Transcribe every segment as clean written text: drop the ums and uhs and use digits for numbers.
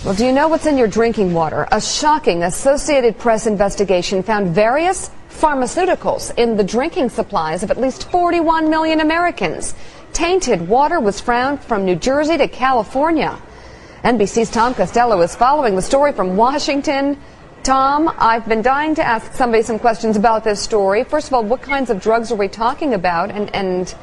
Well, do you know what's in your drinking water? A shocking Associated Press investigation found various pharmaceuticals in the drinking supplies of at least 41 million Americans. Tainted water was found from New Jersey to California. NBC's Tom Costello is following the story from Washington. Tom, I've been dying to ask somebody some questions about this story. First of all, what kinds of drugs are we talking about, and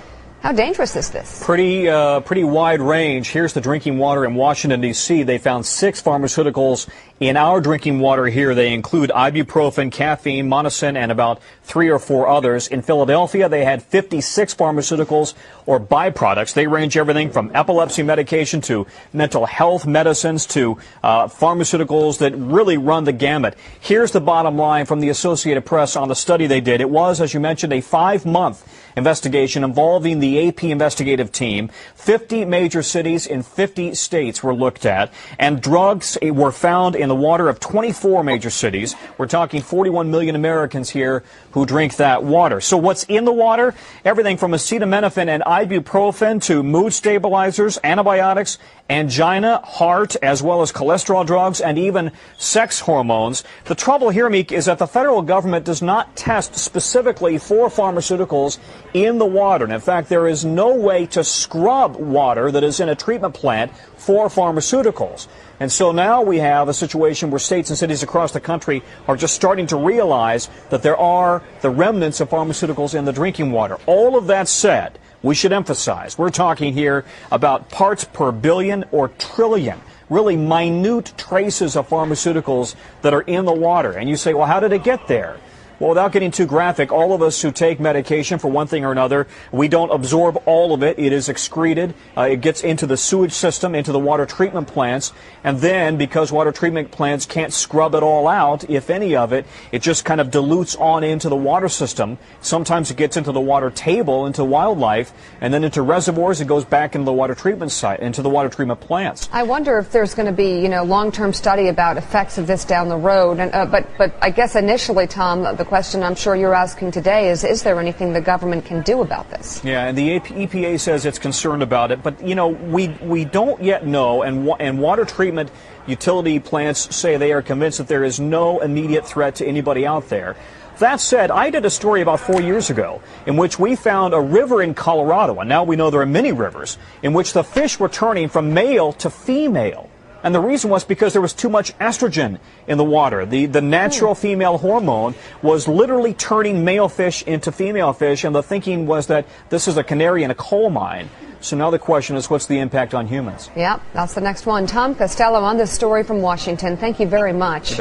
how dangerous is this? Pretty wide range. Here's the drinking water in Washington, D.C. They found 6 pharmaceuticals in our drinking water here. They include ibuprofen, caffeine, monosin, and about 3 or 4 others. In Philadelphia, they had 56 pharmaceuticals or byproducts. They range everything from epilepsy medication to mental health medicines to pharmaceuticals that really run the gamut. Here's the bottom line from the Associated Press on the study they did. It was, as you mentioned, a 5-month investigation involving the AP investigative team. 50 major cities in 50 states were looked at, and drugs were found in the water of 24 major cities. We're talking 41 million Americans here who drink that water. So what's in the water? Everything from acetaminophen and ibuprofen to mood stabilizers, antibiotics, angina, heart, as well as cholesterol drugs, and even sex hormones. The trouble here, Meek, is that the federal government does not test specifically for pharmaceuticals in the water. And in fact, there is no way to scrub water that is in a treatment plant for pharmaceuticals. And so now we have a situation where states and cities across the country are just starting to realize that there are the remnants of pharmaceuticals in the drinking water. All of that said, we should emphasize, we're talking here about parts per billion or trillion, really minute traces of pharmaceuticals that are in the water. And you say, well, how did it get there? Well, without getting too graphic, all of us who take medication for one thing or another, we don't absorb all of it. It is excreted. It gets into the sewage system, into the water treatment plants. And then, because water treatment plants can't scrub it all out, if any of it, it just kind of dilutes on into the water system. Sometimes it gets into the water table, into wildlife, and then into reservoirs. It goes back into the water treatment site, into the water treatment plants. I wonder if there's going to be, long-term study about effects of this down the road. And, but I guess initially, Tom, the question I'm sure you're asking today is there anything the government can do about this? Yeah, and the EPA says it's concerned about it, but we don't yet know, and water treatment utility plants say they are convinced that there is no immediate threat to anybody out there. That said, I did a story about 4 years ago in which we found a river in Colorado, and now we know there are many rivers, in which the fish were turning from male to female. And the reason was because there was too much estrogen in the water. The natural female hormone was literally turning male fish into female fish, and the thinking was that this is a canary in a coal mine. So now the question is, what's the impact on humans? Yeah, that's the next one. Tom Costello on this story from Washington. Thank you very much.